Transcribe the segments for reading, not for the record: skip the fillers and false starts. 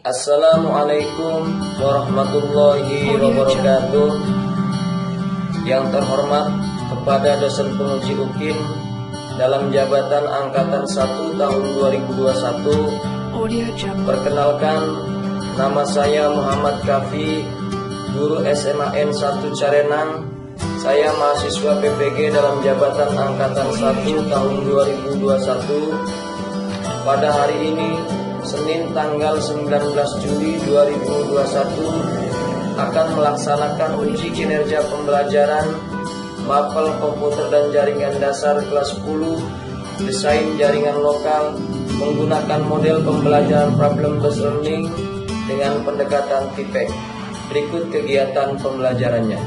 Assalamualaikum warahmatullahi wabarakatuh. Yang terhormat kepada dosen penguji UKIM dalam jabatan Angkatan 1 tahun 2021. Perkenalkan, nama saya Muhammad Kafi, guru SMAN 1 Carenang. Saya mahasiswa PPG dalam jabatan Angkatan 1 tahun 2021. Pada hari ini, Senin tanggal 19 Juli 2021 akan melaksanakan uji kinerja pembelajaran Mapel Komputer dan Jaringan Dasar kelas 10 Desain Jaringan Lokal menggunakan model pembelajaran Problem Based Learning dengan pendekatan TIPEC. Berikut kegiatan pembelajarannya.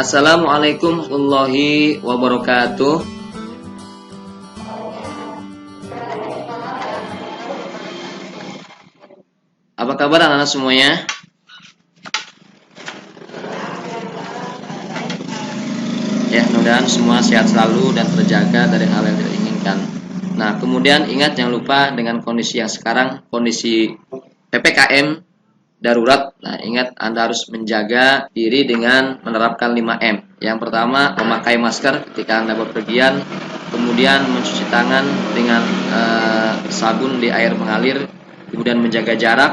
Assalamualaikum warahmatullahi wabarakatuh. Apa kabar anak-anak semuanya? Ya, mudah-mudahan semua sehat selalu dan terjaga dari hal yang tidak inginkan. Nah, kemudian ingat jangan lupa dengan kondisi yang sekarang, kondisi PPKM darurat. Nah, ingat Anda harus menjaga diri dengan menerapkan 5M. Yang pertama, memakai masker ketika Anda bepergian, kemudian mencuci tangan dengan sabun di air mengalir, kemudian menjaga jarak,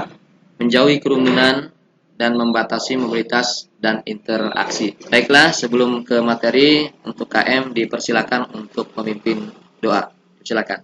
menjauhi kerumunan, dan membatasi mobilitas dan interaksi. Baiklah, sebelum ke materi untuk KM, dipersilakan untuk memimpin doa. Silakan.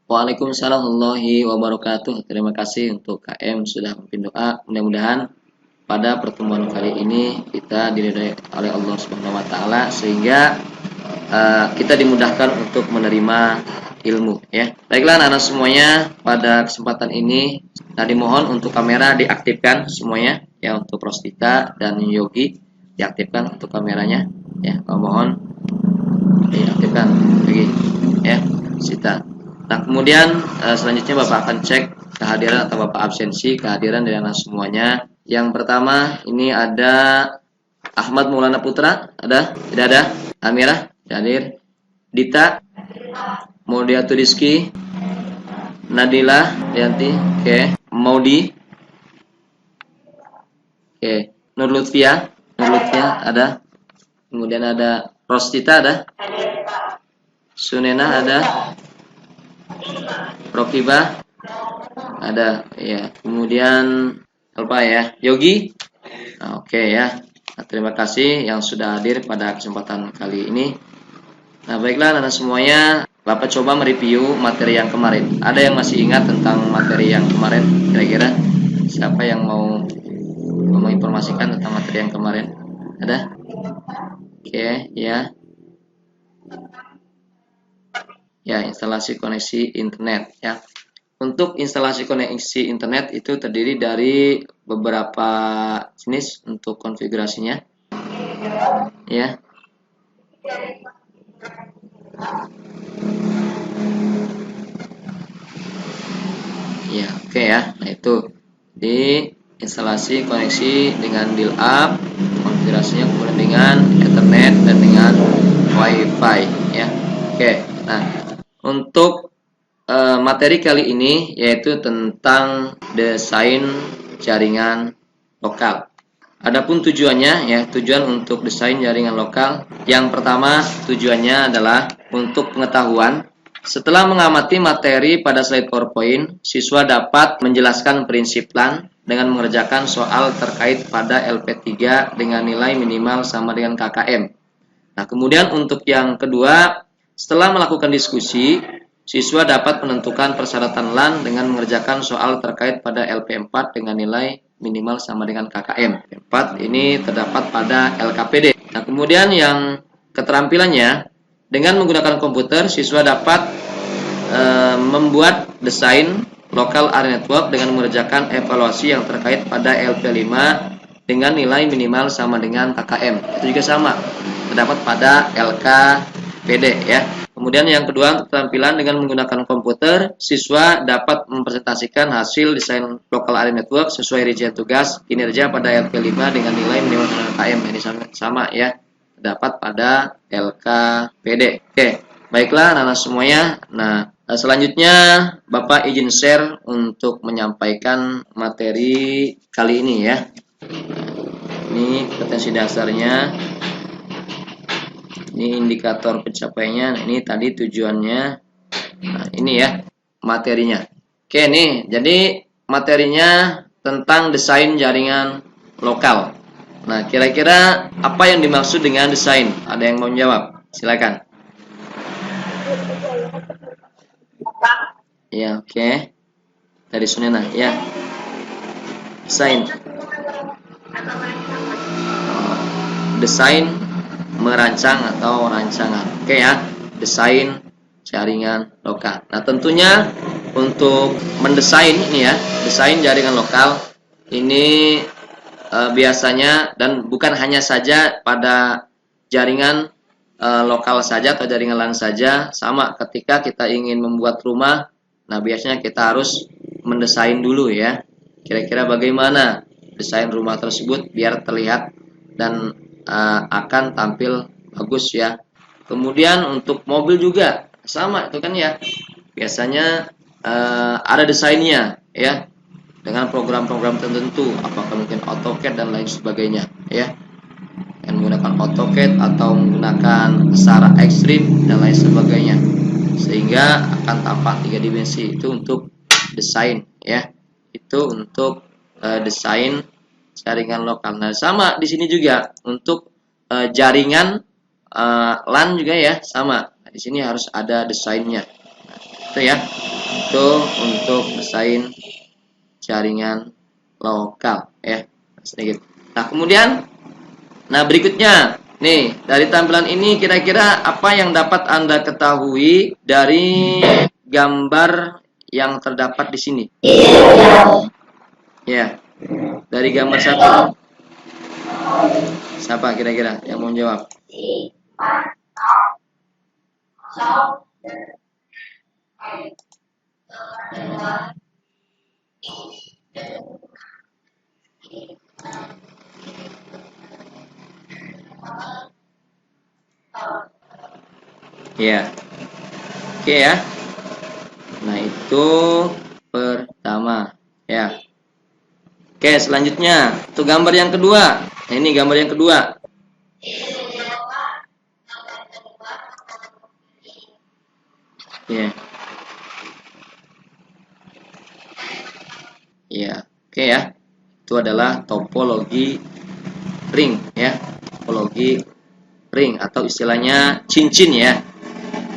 Waalaikumsalam warahmatullahi wabarakatuh. Terima kasih untuk KM sudah memimpin doa. Mudah-mudahan pada pertemuan kali ini kita diridhoi oleh Allah Subhanahu wa taala sehingga kita dimudahkan untuk menerima ilmu ya. Baiklah anak-anak semuanya, pada kesempatan ini dimohon untuk kamera diaktifkan semuanya ya, untuk Rostita dan Yogi diaktifkan untuk kameranya ya. Mohon diaktifkan lagi ya, Sita. Nah, kemudian selanjutnya Bapak akan cek kehadiran atau Bapak absensi kehadiran dari anak semuanya. Yang pertama ini ada Ahmad Maulana Putra, ada? Tidak ada? Amirah, hadir. Dita, Maudia Tudiski, Nadila, Yanti, oke. Maudi, oke. Nur Lutfia, ada. Kemudian ada Rostita, ada? Sunena ada? Rokibah ada ya. Kemudian apa ya, Yogi. Nah, oke ya. Nah, terima kasih yang sudah hadir pada kesempatan kali ini. Nah, baiklah anak semuanya, Bapak coba mereview materi yang kemarin. Ada yang masih ingat tentang materi yang kemarin? Kira-kira siapa yang mau menginformasikan tentang materi yang kemarin? Ada? Oke ya. Ya, instalasi koneksi internet ya. Untuk instalasi koneksi internet itu terdiri dari beberapa jenis untuk konfigurasinya. Ya. Ya, oke ya. Nah, itu di instalasi koneksi dengan dial up, konfigurasinya kemudian dengan Ethernet dan dengan WiFi ya. Oke. Nah, untuk materi kali ini yaitu tentang desain jaringan lokal. Adapun tujuannya ya, tujuan untuk desain jaringan lokal. Yang pertama tujuannya adalah untuk pengetahuan. Setelah mengamati materi pada slide PowerPoint, siswa dapat menjelaskan prinsip LAN dengan mengerjakan soal terkait pada LP3 dengan nilai minimal sama dengan KKM. Nah, kemudian untuk yang kedua, setelah melakukan diskusi, siswa dapat menentukan persyaratan LAN dengan mengerjakan soal terkait pada LP4 dengan nilai minimal sama dengan KKM. 4 ini terdapat pada LKPD. Nah, kemudian yang keterampilannya, dengan menggunakan komputer, siswa dapat membuat desain local area network dengan mengerjakan evaluasi yang terkait pada LP5 dengan nilai minimal sama dengan KKM. Itu juga sama, terdapat pada LKPD ya. Kemudian yang kedua, keterampilan dengan menggunakan komputer, siswa dapat mempresentasikan hasil desain local area network sesuai rincian tugas kinerja pada LP5 dengan nilai minimal KKM. Ini sama ya, terdapat pada LKPD. Oke, baiklah anak-anak semuanya. Nah, selanjutnya Bapak izin share untuk menyampaikan materi kali ini ya. Ini kompetensi dasarnya. Ini indikator pencapaiannya, ini tadi tujuannya. Nah, ini ya materinya. Oke nih, jadi materinya tentang desain jaringan lokal. Nah, kira-kira apa yang dimaksud dengan desain? Ada yang mau jawab? Silakan. Ya, oke. Dari Sunena, ya. Desain. Desain merancang atau rancangan. Oke ya, desain jaringan lokal. Nah, tentunya untuk mendesain ini ya, desain jaringan lokal ini biasanya dan bukan hanya saja pada jaringan lokal saja atau jaringan LAN saja, sama ketika kita ingin membuat rumah. Nah, biasanya kita harus mendesain dulu ya. Kira-kira bagaimana desain rumah tersebut biar terlihat dan akan tampil bagus ya. Kemudian untuk mobil juga sama itu kan ya. Biasanya ada desainnya ya, dengan program-program tertentu, apakah mungkin AutoCAD dan lain sebagainya ya. Dan menggunakan AutoCAD atau menggunakan secara ekstrim dan lain sebagainya, sehingga akan tampak 3 dimensi. Itu untuk desain ya. Itu untuk desain jaringan lokal. Nah, sama di sini juga untuk jaringan LAN juga ya, sama. Nah, di sini harus ada desainnya. Nah, itu ya. Itu untuk desain jaringan lokal ya. Sedikit. Nah, kemudian berikutnya nih, dari tampilan ini kira-kira apa yang dapat Anda ketahui dari gambar yang terdapat di sini? Ya. Dari gambar 1, siapa kira-kira yang mau jawab? Ya, oke ya. Nah, itu pertama ya. Oke, selanjutnya itu gambar yang kedua. Nah, ini gambar yang kedua. Ya. Ya, oke ya. Itu adalah topologi ring ya. Topologi ring atau istilahnya cincin ya.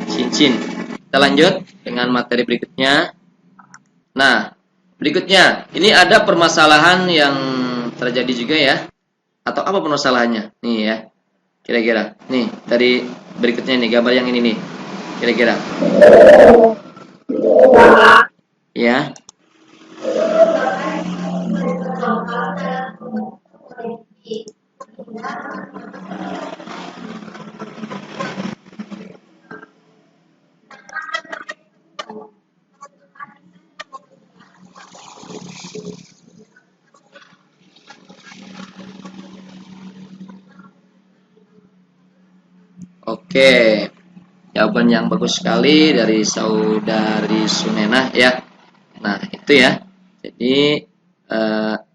Cincin. Kita lanjut dengan materi berikutnya. Nah, berikutnya, ini ada permasalahan yang terjadi juga ya. Atau apa permasalahannya? Nih ya. Kira-kira. Nih, dari berikutnya nih, gambar yang ini nih. Kira-kira. Ya. Oke, jawaban yang bagus sekali dari saudari Sunena ya. Nah, itu ya. Jadi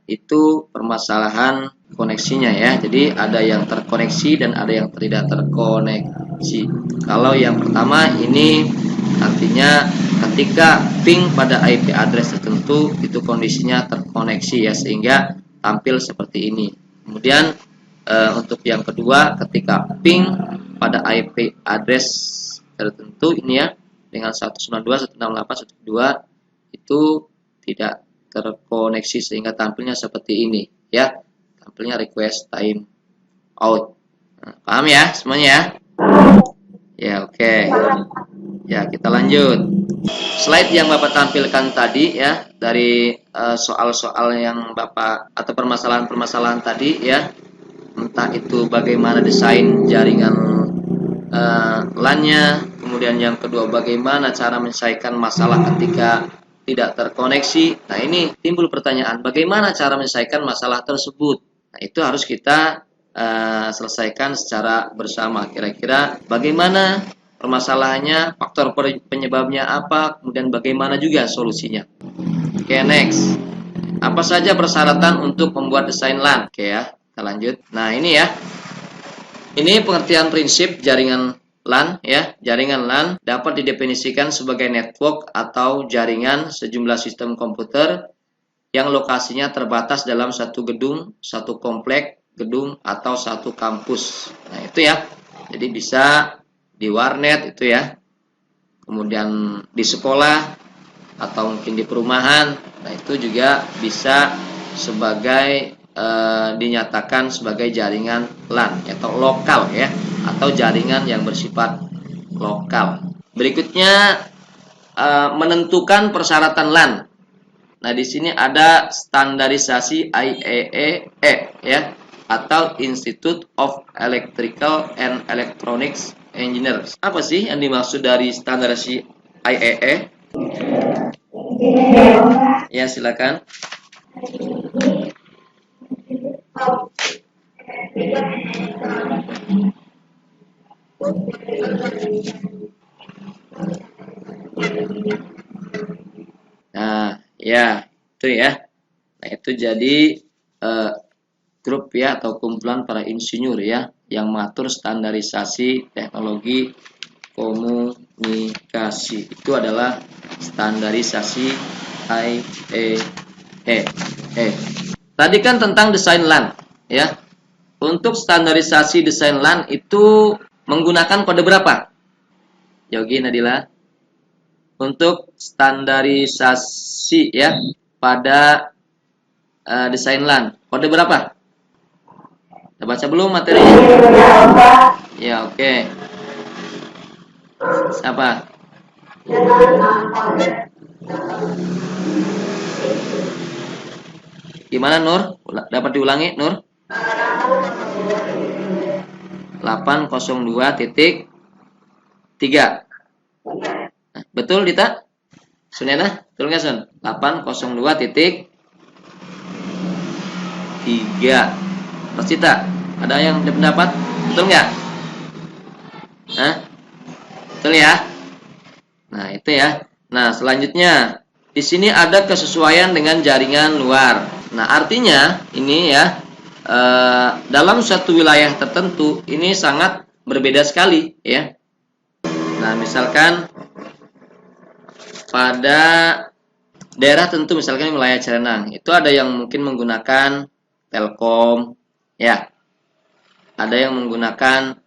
itu permasalahan koneksinya ya. Jadi ada yang terkoneksi dan ada yang tidak terkoneksi. Kalau yang pertama ini artinya ketika ping pada IP address tertentu itu kondisinya terkoneksi ya, sehingga tampil seperti ini. Kemudian untuk yang kedua, ketika ping pada IP address tertentu ini ya, dengan 192.168.1.2 itu tidak terkoneksi sehingga tampilnya seperti ini ya, tampilnya request time out. Nah, paham ya semuanya ya? Ya, oke. Ya, kita lanjut. Slide yang Bapak tampilkan tadi ya, dari soal-soal yang Bapak atau permasalahan-permasalahan tadi ya, entah itu bagaimana desain jaringan LAN-nya, kemudian yang kedua bagaimana cara menyelesaikan masalah ketika tidak terkoneksi. Nah, ini timbul pertanyaan, bagaimana cara menyelesaikan masalah tersebut? Nah, itu harus kita selesaikan secara bersama. Kira-kira bagaimana permasalahannya, faktor penyebabnya apa, kemudian bagaimana juga solusinya. Oke, next. Apa saja persyaratan untuk membuat desain LAN? Oke ya, kita lanjut. Nah, ini ya. Ini pengertian prinsip jaringan LAN ya. Jaringan LAN dapat didefinisikan sebagai network atau jaringan sejumlah sistem komputer yang lokasinya terbatas dalam satu gedung, satu komplek gedung atau satu kampus. Nah, itu ya. Jadi bisa di warnet itu ya. Kemudian di sekolah atau mungkin di perumahan. Nah, itu juga bisa sebagai dinyatakan sebagai jaringan LAN atau lokal ya, atau jaringan yang bersifat lokal. Berikutnya menentukan persyaratan LAN. Nah, di sini ada standarisasi IEEE ya, atau Institute of Electrical and Electronics Engineers. Apa sih yang dimaksud dari standarisasi IEEE? Ya, silakan. Nah, ya, itu ya. Nah, itu jadi grup ya atau kumpulan para insinyur ya yang mengatur standarisasi teknologi komunikasi. Itu adalah standarisasi IEEE. Tadi kan tentang desain LAN ya. Untuk standarisasi desain LAN itu menggunakan kode berapa? Yogi, Nadila. Untuk standarisasi ya pada desain LAN, kode berapa? Kita baca belum materinya? Ya, oke. Siapa? Gimana, Nur? Dapat diulangi, Nur? 802.3. Nah, betul, Dita? Sunena? Betul nggak, Sun? 802.3. Mas Dita, ada yang pendapat? Betul nggak? Hah? Betul ya? Nah, itu ya. Nah, selanjutnya di sini ada kesesuaian dengan jaringan luar. Nah, artinya ini ya dalam suatu wilayah tertentu ini sangat berbeda sekali ya. Nah, misalkan pada daerah tentu, misalkan wilayah Cirenang, itu ada yang mungkin menggunakan Telkom ya. Ada yang menggunakan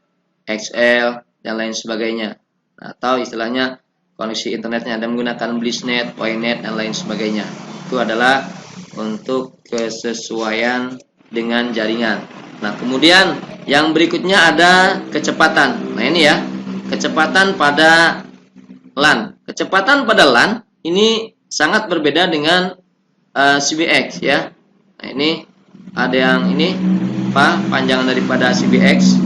XL dan lain sebagainya. Atau istilahnya koneksi internetnya ada menggunakan BlizzNet, Ynet dan lain sebagainya. Itu adalah untuk kesesuaian dengan jaringan. Nah, kemudian yang berikutnya ada kecepatan. Nah, ini ya, kecepatan pada LAN. Kecepatan pada LAN ini sangat berbeda dengan CBX ya. Nah, ini ada yang ini apa panjangan daripada CBX?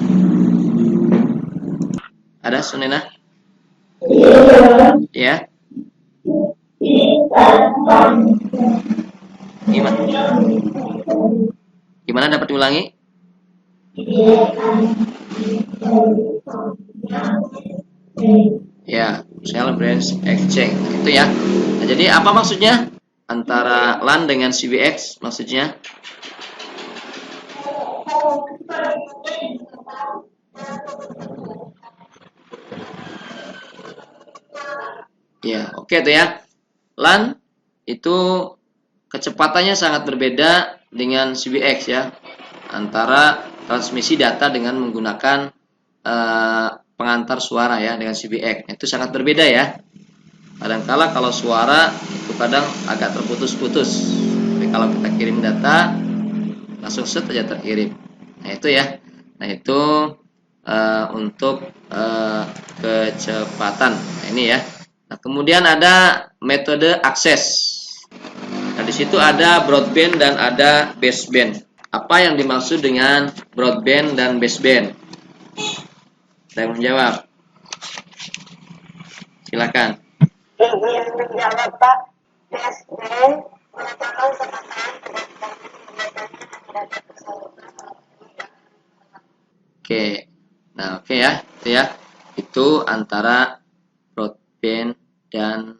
Ada, Sunena? Ya. Gimana, dapat diulangi? Ya, shell branch exchange itu ya. Nah, jadi apa maksudnya antara LAN dengan CBX? Maksudnya ya, oke tuh ya. LAN itu kecepatannya sangat berbeda dengan CBX ya. Antara transmisi data dengan menggunakan pengantar suara ya dengan CBX. Itu sangat berbeda ya. Kadangkala kalau suara itu kadang agak terputus-putus. Tapi kalau kita kirim data langsung set aja terkirim. Nah, itu ya. Nah, itu untuk kecepatan. Nah, ini ya. Nah, kemudian ada metode akses. Nah, di situ ada broadband dan ada baseband. Apa yang dimaksud dengan broadband dan baseband? Saya menjawab. Silakan. Yang menjawab Pak, baseband merupakan penataan Oke. Nah, oke ya. Itu ya. Itu antara broadband dan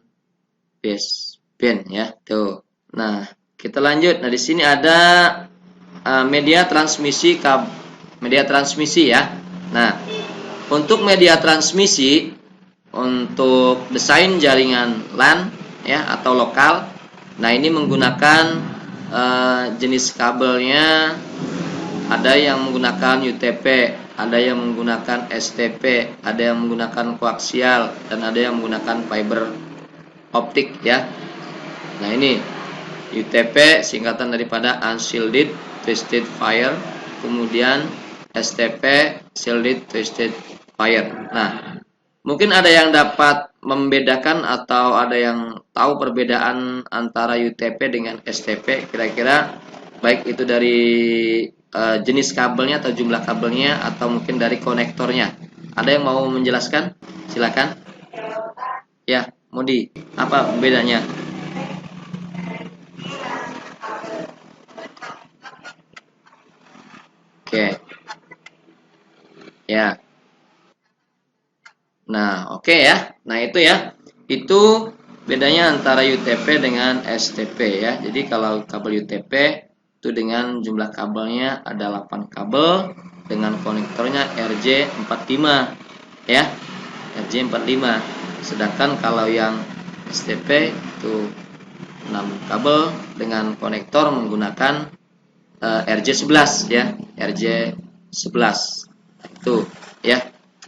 baseband ya. Tuh. Nah, kita lanjut. Nah, di sini ada media transmisi ya. Nah, untuk media transmisi untuk desain jaringan LAN ya atau lokal. Nah, ini menggunakan jenis kabelnya, ada yang menggunakan UTP, ada yang menggunakan STP, ada yang menggunakan koaksial, dan ada yang menggunakan fiber optik ya. Nah, ini UTP singkatan daripada Unshielded Twisted Pair, kemudian STP Shielded Twisted Pair. Nah, mungkin ada yang dapat membedakan atau ada yang tahu perbedaan antara UTP dengan STP, kira-kira baik itu dari jenis kabelnya atau jumlah kabelnya atau mungkin dari konektornya. Ada yang mau menjelaskan? Silakan. Ya, Modi, apa bedanya? Oke. Ya. Nah, oke ya. Nah, itu ya. Itu bedanya antara UTP dengan STP ya. Jadi kalau kabel UTP itu dengan jumlah kabelnya ada 8 kabel dengan konektornya RJ45 ya. RJ45. Sedangkan kalau yang STP itu 6 kabel dengan konektor menggunakan RJ11 ya. RJ11. Itu ya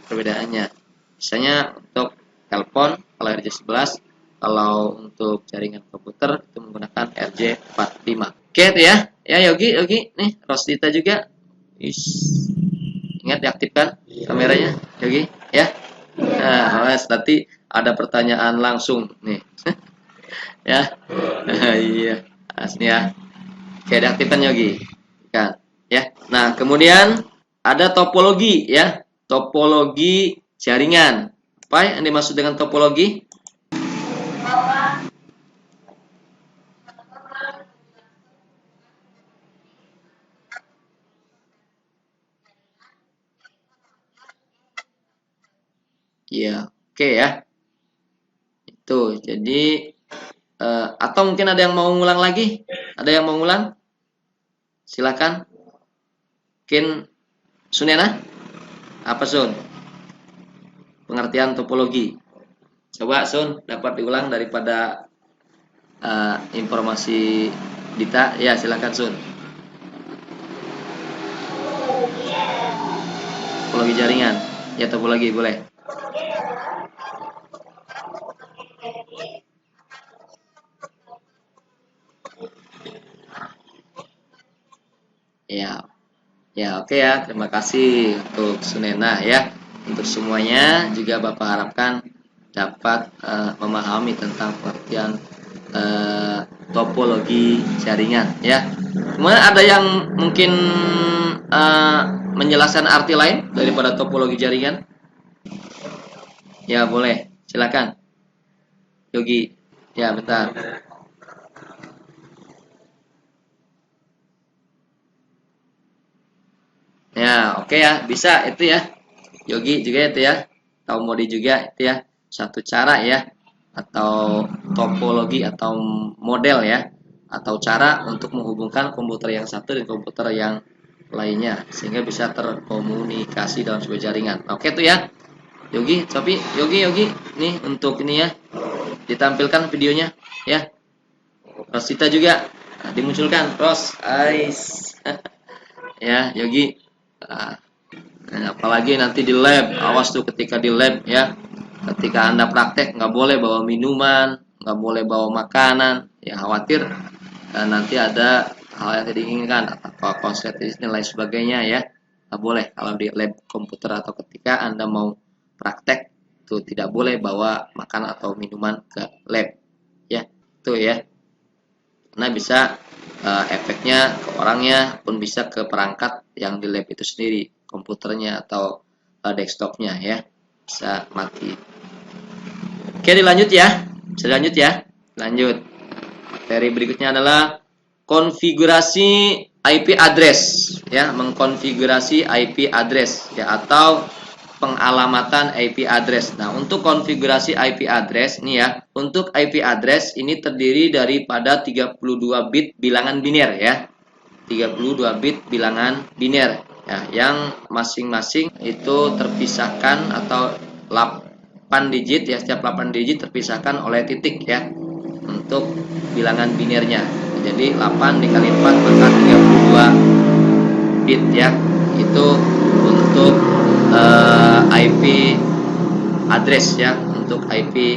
perbedaannya. Misalnya untuk telepon kalau RJ11, kalau untuk jaringan komputer itu menggunakan RJ45. Oke itu ya. Ya Yogi nih Rosdita juga. Ingat diaktifkan kameranya Yogi ya. Nah, nanti ada pertanyaan langsung nih. Ya. Iya. Asli ya. Oke, diaktifkan Yogi. Kan. Ya. Nah, kemudian ada topologi ya. Topologi jaringan. Apa yang dimaksud dengan topologi? Ya, oke ya. Itu. Jadi atau mungkin ada yang mau ngulang lagi? Ada yang mau ngulang? Silakan. Mungkin Sunena? Apa Sun? Pengertian topologi. Coba Sun dapat diulang daripada informasi Dita. Ya, silakan Sun. Topologi jaringan. Ya, topologi boleh. Ya. Ya, oke ya. Terima kasih untuk Sunena ya. Untuk semuanya juga Bapak harapkan dapat memahami tentang pengertian topologi jaringan ya. Kemudian ada yang mungkin menjelaskan arti lain daripada topologi jaringan? Ya, boleh. Silakan. Yogi. Ya, bentar. Ya, oke ya. Bisa itu ya. Yogi juga itu ya. Atau Modi juga itu ya. Satu cara ya. Atau topologi atau model ya. Atau cara untuk menghubungkan komputer yang satu dan komputer yang lainnya. Sehingga bisa terkomunikasi dalam sebuah jaringan. Oke itu ya. Yogi, tapi Yogi. Nih untuk ini ya. Ditampilkan videonya ya. Rosita juga. Nah, dimunculkan. Ros. Ais. Ya, Yogi. Nah, apalagi nanti di lab, awas tuh ketika di lab ya, ketika Anda praktek nggak boleh bawa minuman, nggak boleh bawa makanan, ya khawatir nanti ada hal yang tidak diinginkan atau konsletis dan lain sebagainya ya, nggak boleh kalau di lab komputer atau ketika Anda mau praktek itu tidak boleh bawa makanan atau minuman ke lab ya, itu ya. Karena bisa efeknya ke orangnya pun bisa ke perangkat yang di lab itu sendiri, komputernya atau desktopnya ya, bisa mati. Oke, dilanjut ya. Bisa lanjut ya. Lanjut. Materi berikutnya adalah konfigurasi IP address ya, mengkonfigurasi IP address ya, atau pengalamatan IP address. Nah, untuk konfigurasi IP address ini ya, untuk IP address ini terdiri daripada 32 bit bilangan biner ya. 32 bit bilangan biner ya, yang masing-masing itu terpisahkan atau 8 digit ya, setiap 8 digit terpisahkan oleh titik ya untuk bilangan binernya. Jadi 8 dikali 4 maka 32 bit ya. Itu untuk IP address ya, untuk IP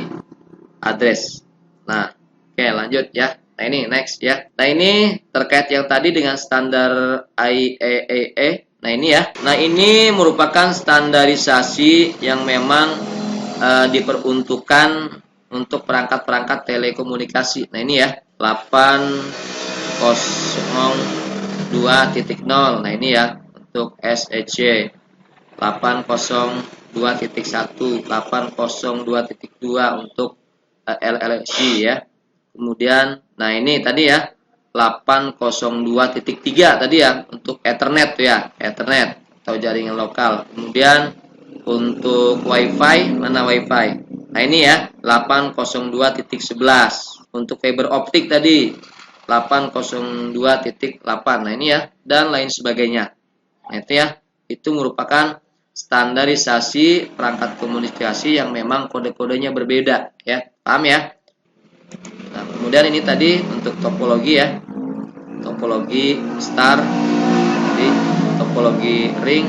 address. Nah, oke lanjut ya. Nah, ini next ya. Nah, ini terkait yang tadi dengan standar IEEE. Nah, ini ya. Nah, ini merupakan standarisasi yang memang diperuntukkan untuk perangkat-perangkat telekomunikasi. Nah, ini ya. 802.0. Nah, ini ya untuk SEC. 802.1, 802.2 untuk LLC ya. Kemudian, nah ini tadi ya 802.3 tadi ya untuk Ethernet ya, Ethernet atau jaringan lokal. Kemudian untuk WiFi, mana WiFi? Nah ini ya 802.11 untuk fiber optik tadi 802.8. Nah ini ya, dan lain sebagainya. Nah itu ya, itu merupakan standarisasi perangkat komunikasi yang memang kode-kodenya berbeda ya, paham ya. Nah, kemudian ini tadi untuk topologi ya, topologi star, jadi topologi ring,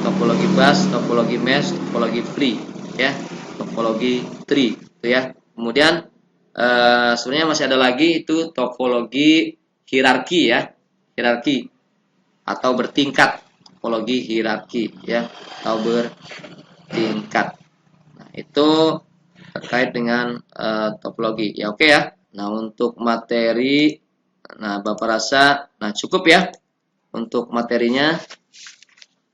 topologi bus, topologi mesh, topologi free ya, topologi tree itu ya. Kemudian sebenarnya masih ada lagi itu topologi hierarki ya, hierarki atau bertingkat, topologi hierarki ya, atau bertingkat. Nah, itu terkait dengan topologi ya, oke ya. Nah, untuk materi, nah Bapak rasa nah cukup ya untuk materinya,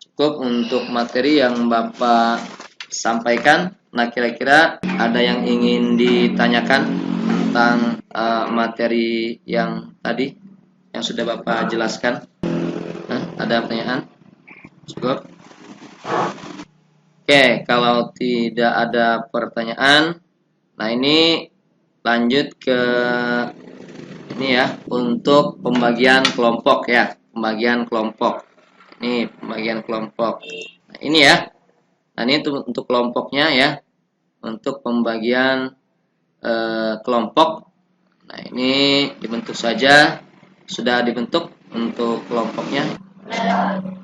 cukup untuk materi yang Bapak sampaikan. Nah, kira-kira ada yang ingin ditanyakan tentang materi yang tadi yang sudah Bapak jelaskan? Nah, ada pertanyaan? Cukup? Oke, kalau tidak ada pertanyaan, nah ini lanjut ke ini ya, untuk pembagian kelompok ya, pembagian kelompok. Ini pembagian kelompok. Nah, ini ya. Nah, ini untuk kelompoknya ya, untuk pembagian kelompok. Nah, ini dibentuk saja, sudah dibentuk untuk kelompoknya,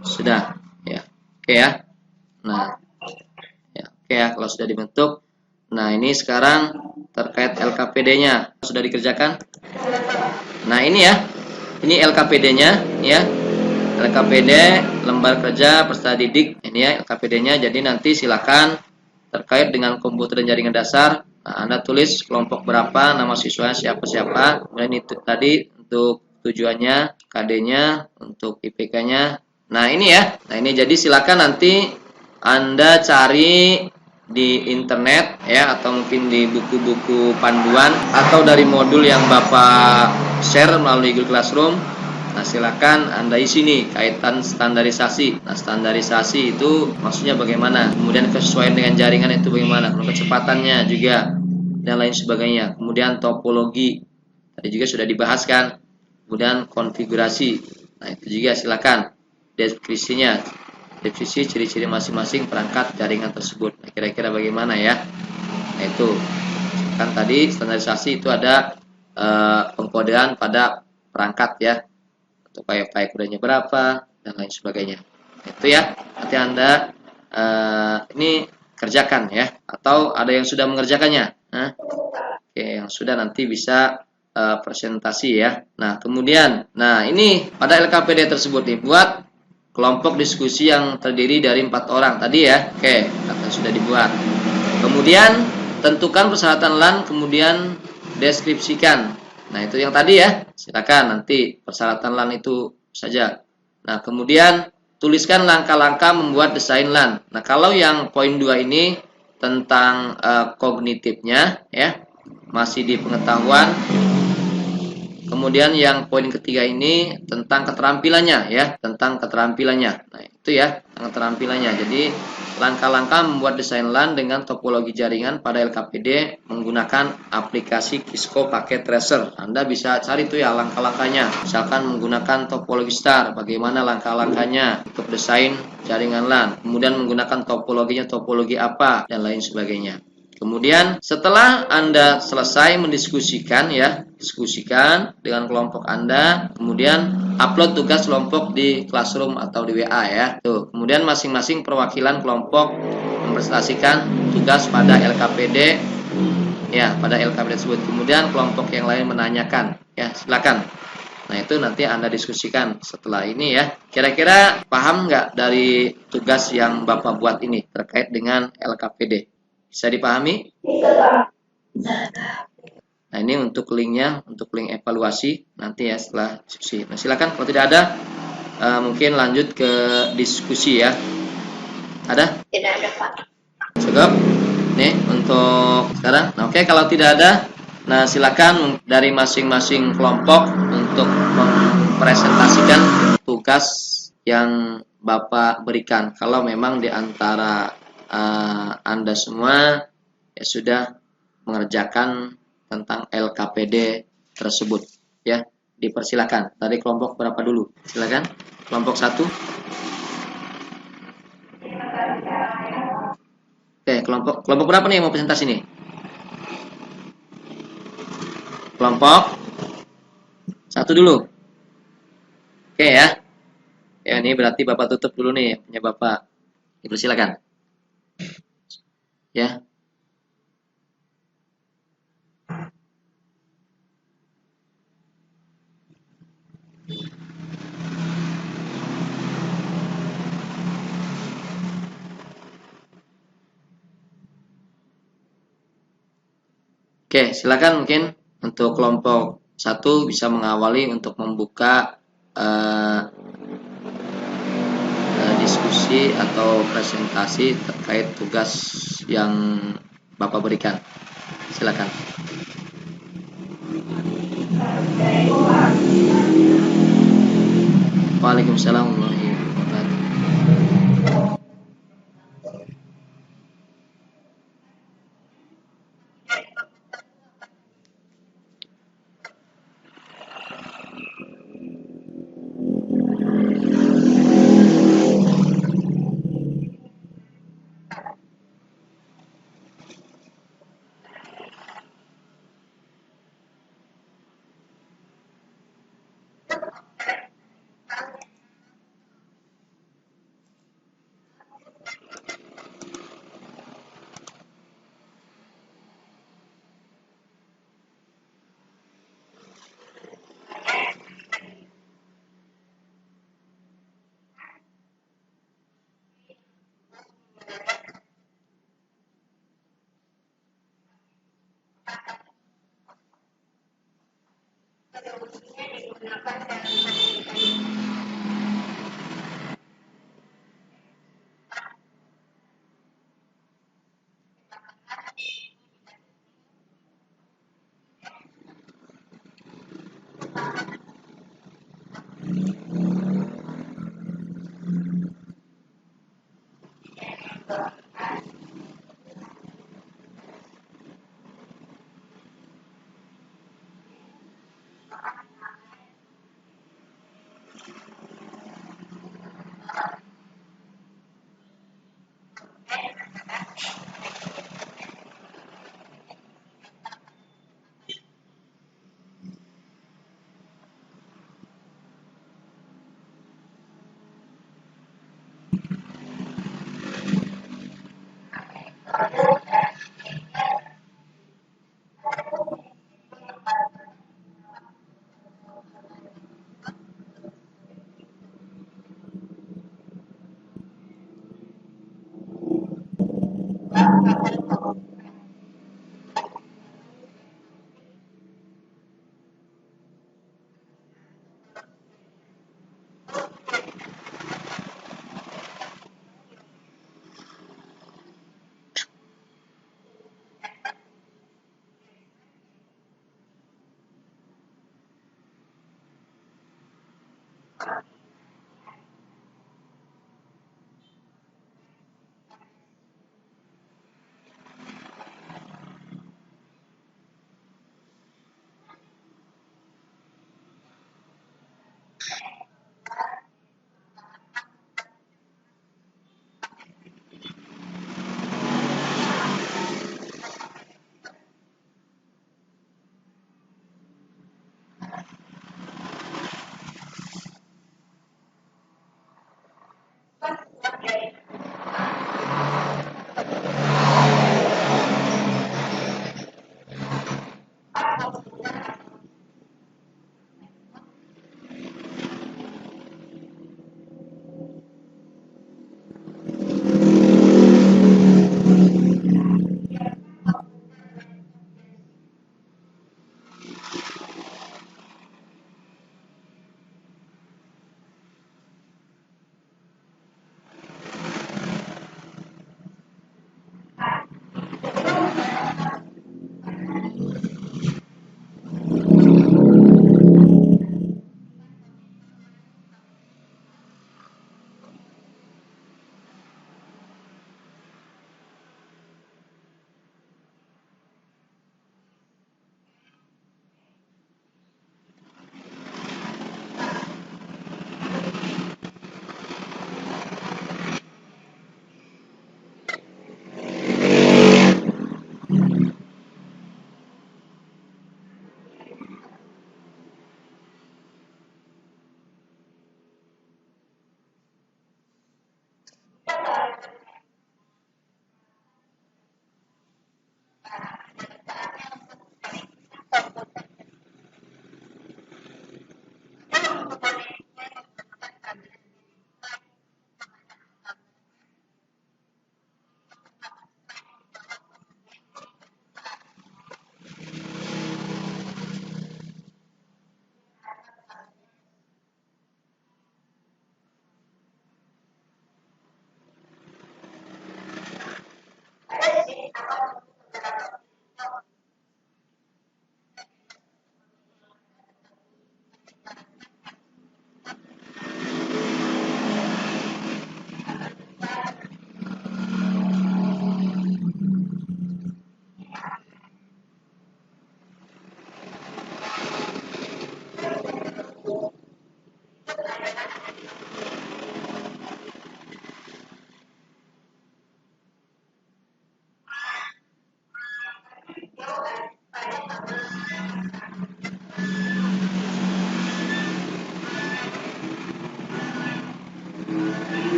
sudah ya, oke ya. Nah, ya, oke ya kalau sudah dibentuk. Nah, ini sekarang terkait LKPD-nya sudah dikerjakan. Nah, ini ya, ini LKPD-nya ya, LKPD lembar kerja peserta didik, ini ya LKPD-nya. Jadi nanti silakan terkait dengan komputer dan jaringan dasar. Nah, Anda tulis kelompok berapa, nama siswanya siapa-siapa, kemudian itu tadi untuk tujuannya, KD-nya, untuk IPK-nya. Nah, ini ya. Nah, ini jadi silakan nanti Anda cari di internet ya, atau mungkin di buku-buku panduan atau dari modul yang Bapak share melalui Google Classroom. Nah, silakan Anda isi nih kaitan standarisasi. Nah, standarisasi itu maksudnya bagaimana? Kemudian kesesuaian dengan jaringan itu bagaimana? Kecepatannya juga dan lain sebagainya. Kemudian topologi tadi juga sudah dibahas kan. Kemudian konfigurasi. Nah, itu juga silakan deskripsinya. Deskripsi ciri-ciri masing-masing perangkat jaringan tersebut. Nah, kira-kira bagaimana ya? Nah, itu kan tadi standarisasi itu ada pengkodean pada perangkat ya. Untuk kayak kodenya berapa dan lain sebagainya. Itu ya, nanti Anda ini kerjakan ya, atau ada yang sudah mengerjakannya. Nah, oke, yang sudah nanti bisa presentasi ya. Nah, kemudian, nah ini pada LKPD tersebut dibuat kelompok diskusi yang terdiri dari 4 orang tadi ya. Oke, kata sudah dibuat. Kemudian tentukan persyaratan LAN, kemudian deskripsikan. Nah, itu yang tadi ya. Silakan nanti persyaratan LAN itu saja. Nah, kemudian tuliskan langkah-langkah membuat desain LAN. Nah, kalau yang poin 2 ini tentang kognitifnya ya, masih di pengetahuan. Kemudian yang poin ketiga ini tentang keterampilannya ya, tentang keterampilannya. Nah, itu ya, tentang keterampilannya. Jadi, langkah-langkah membuat desain LAN dengan topologi jaringan pada LKPD menggunakan aplikasi Kisco Packet Tracer. Anda bisa cari tuh ya langkah-langkahnya. Misalkan menggunakan topologi star, bagaimana langkah-langkahnya untuk desain jaringan LAN. Kemudian menggunakan topologinya topologi apa dan lain sebagainya. Kemudian setelah Anda selesai mendiskusikan ya, diskusikan dengan kelompok Anda, kemudian upload tugas kelompok di Classroom atau di WA ya. Tuh, kemudian masing-masing perwakilan kelompok mempresentasikan tugas pada LKPD ya, pada LKPD tersebut. Kemudian kelompok yang lain menanyakan ya, silakan. Nah, itu nanti Anda diskusikan setelah ini ya. Kira-kira paham nggak dari tugas yang Bapak buat ini terkait dengan LKPD? Bisa dipahami? Nah, ini untuk linknya, untuk link evaluasi nanti ya setelah diskusi. Nah, silakan kalau tidak ada mungkin lanjut ke diskusi ya. Ada? Tidak ada, Pak. Cukup? Nih untuk sekarang. Nah, oke, kalau tidak ada, nah silakan dari masing-masing kelompok untuk mempresentasikan tugas yang Bapak berikan. Kalau memang di antara Anda semua ya sudah mengerjakan tentang LKPD tersebut ya, dipersilakan. Dari kelompok berapa dulu? Silakan. Kelompok 1. Oke, kelompok berapa nih yang mau presentasi nih? Kelompok 1 dulu. Oke ya. Ya, ini berarti Bapak tutup dulu nih punya Bapak. Dipersilakan. Ya. Oke, silakan mungkin untuk kelompok 1 bisa mengawali untuk membuka diskusi atau presentasi terkait tugas yang Bapak berikan. Silakan. Waalaikumsalam warahmatullahi wabarakatuh.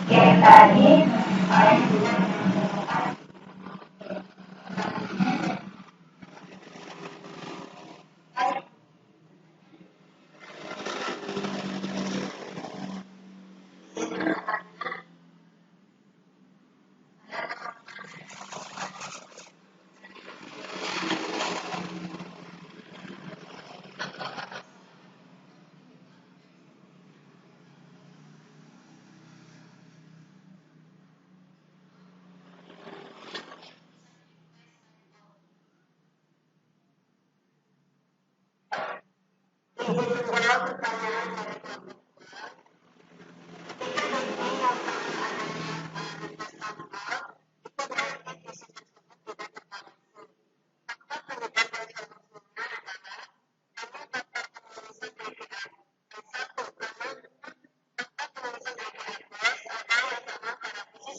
Yang tadi menjawab pertanyaan dari kelompok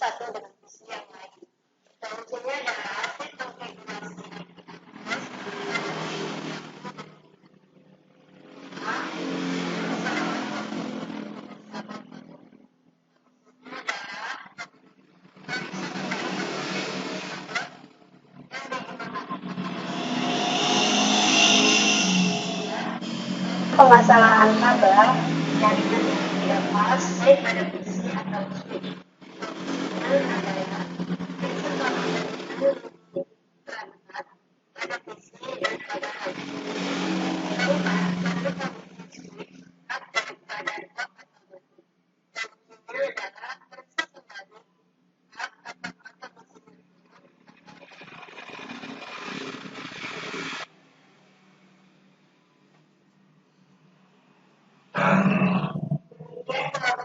satu dengan visi yang lain. Solusinya adalah konfigurasi pemasangan kabel jaringan yang tidak pas baik pada PC atau switch. Dan adalah pada PC dan pada HP. Keempat, pada kondisi switch dalam keadaan hak atau batu. Solusinya adalah proses kembali hak atau mesin. Kemudian kalau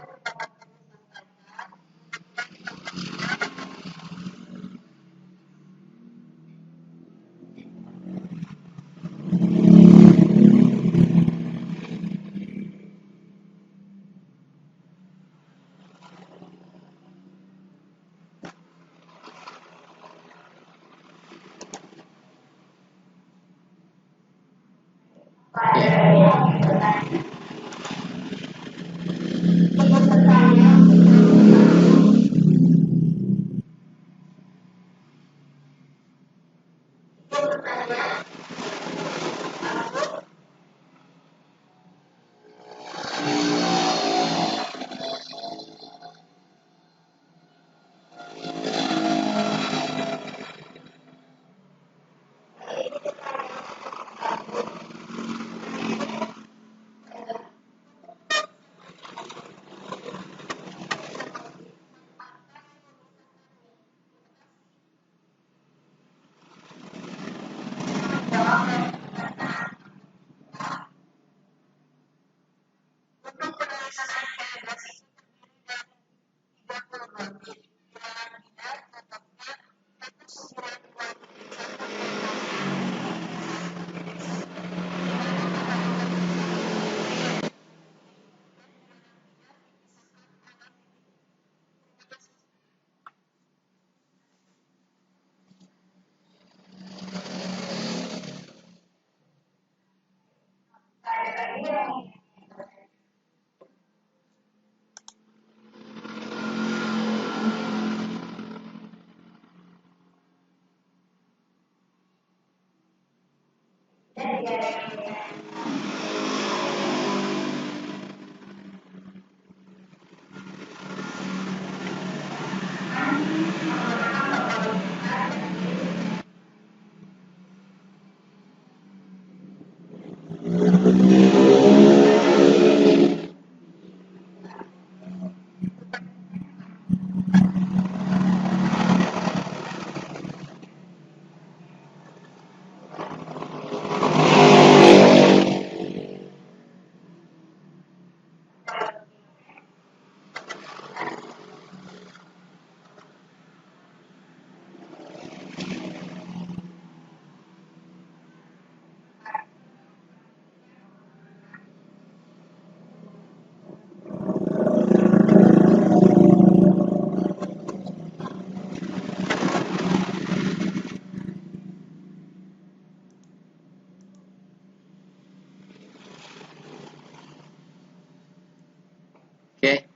Oke,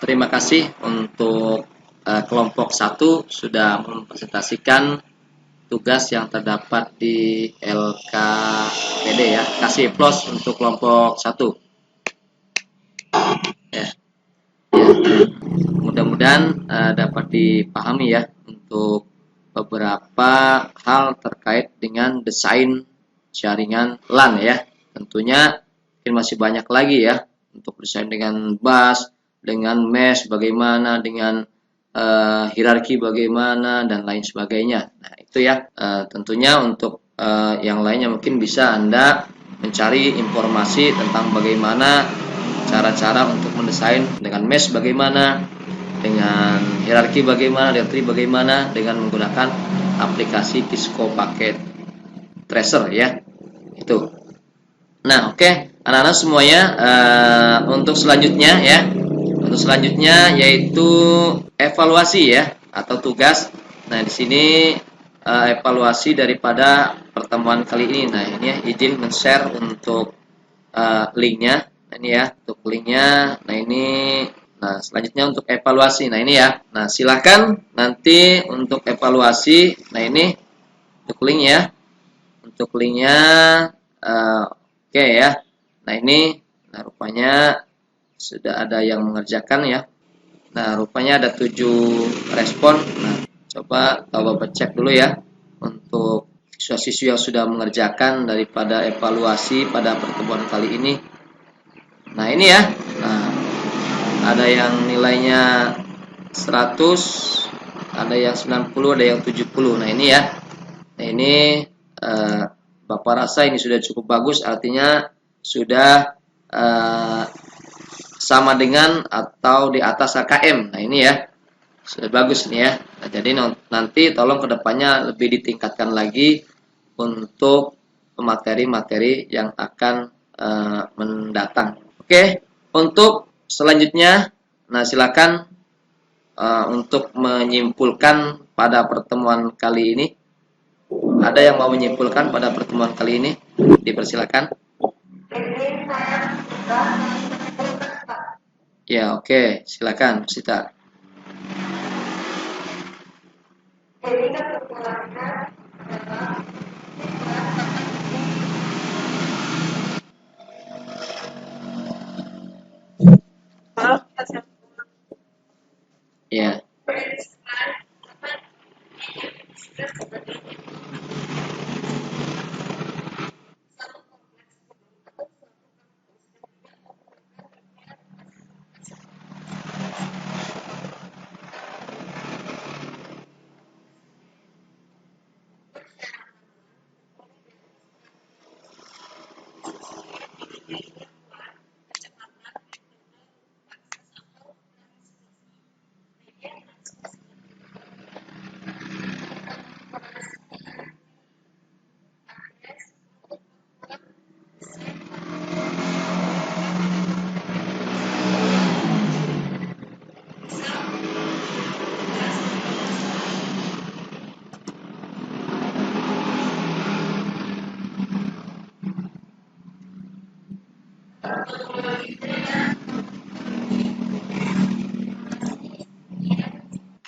terima kasih untuk kelompok 1 sudah mempresentasikan tugas yang terdapat di LKPD ya. Kasih plus untuk kelompok 1. Ya. Mudah-mudahan dapat dipahami ya untuk beberapa hal terkait dengan desain jaringan LAN ya. Tentunya mungkin masih banyak lagi ya untuk desain dengan bus, dengan mesh bagaimana, dengan hierarki bagaimana dan lain sebagainya. Nah, itu ya. Tentunya untuk yang lainnya mungkin bisa Anda mencari informasi tentang bagaimana cara-cara untuk mendesain dengan mesh bagaimana, dengan hierarki bagaimana, directory bagaimana, dengan menggunakan aplikasi Cisco Packet Tracer ya. Itu. Nah, oke, anak-anak semuanya, untuk selanjutnya ya. Untuk selanjutnya yaitu evaluasi ya atau tugas. Nah, di sini evaluasi daripada pertemuan kali ini. Nah, ini ya, izin men-share untuk linknya. Nah, ini ya, untuk linknya. Nah, ini. Nah, selanjutnya untuk evaluasi. Nah, ini ya. Nah, silakan nanti untuk evaluasi. Nah, ini untuk link ya. Untuk linknya, oke ya. Nah, ini. Nah, rupanya sudah ada yang mengerjakan ya. Nah, rupanya ada 7 respon. Nah, coba Bapak cek dulu ya untuk siswa-siswi yang sudah mengerjakan daripada evaluasi pada pertemuan kali ini. Nah, ini ya. Nah, ada yang nilainya 100, ada yang 90, ada yang 70. Nah, ini ya. Nah, ini Bapak rasa ini sudah cukup bagus, artinya sudah sama dengan atau di atas HKM. Nah, ini ya. Sudah bagus nih ya. Nah, jadi nanti tolong kedepannya lebih ditingkatkan lagi untuk materi-materi yang akan mendatang. Oke, untuk selanjutnya, nah silakan untuk menyimpulkan pada pertemuan kali ini. Ada yang mau menyimpulkan pada pertemuan kali ini? Dipersilakan. Ya, oke, silakan, Sita. Ya.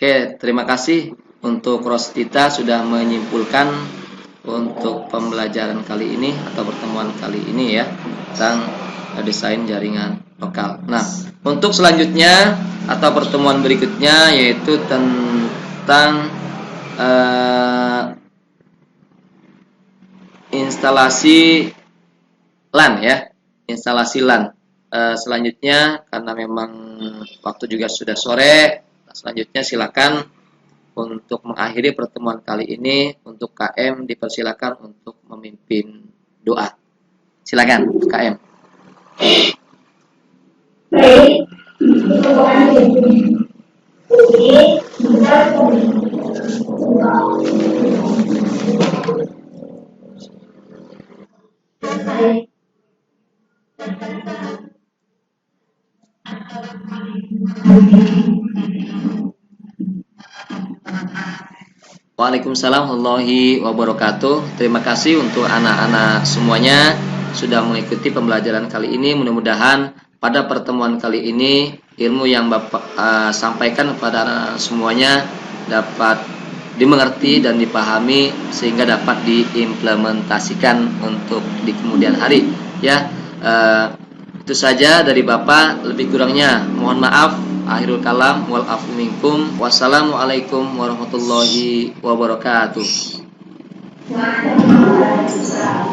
Oke, terima kasih untuk Rosita sudah menyimpulkan untuk pembelajaran kali ini atau pertemuan kali ini ya, tentang desain jaringan lokal. Nah, untuk selanjutnya atau pertemuan berikutnya yaitu tentang instalasi LAN ya, instalasi LAN. Selanjutnya karena memang waktu juga sudah sore, selanjutnya silakan untuk mengakhiri pertemuan kali ini untuk KM dipersilakan untuk memimpin doa. Silakan KM. Baik, Waalaikumsalam warahmatullahi wabarakatuh. Terima kasih untuk anak-anak semuanya sudah mengikuti pembelajaran kali ini. Mudah-mudahan pada pertemuan kali ini ilmu yang Bapak sampaikan kepada anak semuanya dapat dimengerti dan dipahami sehingga dapat diimplementasikan untuk di kemudian hari ya. Itu saja dari Bapak, lebih kurangnya mohon maaf. Akhirul kalam wal afu minkum. Wassalamualaikum warahmatullahi wabarakatuh. Waalaikumsalam.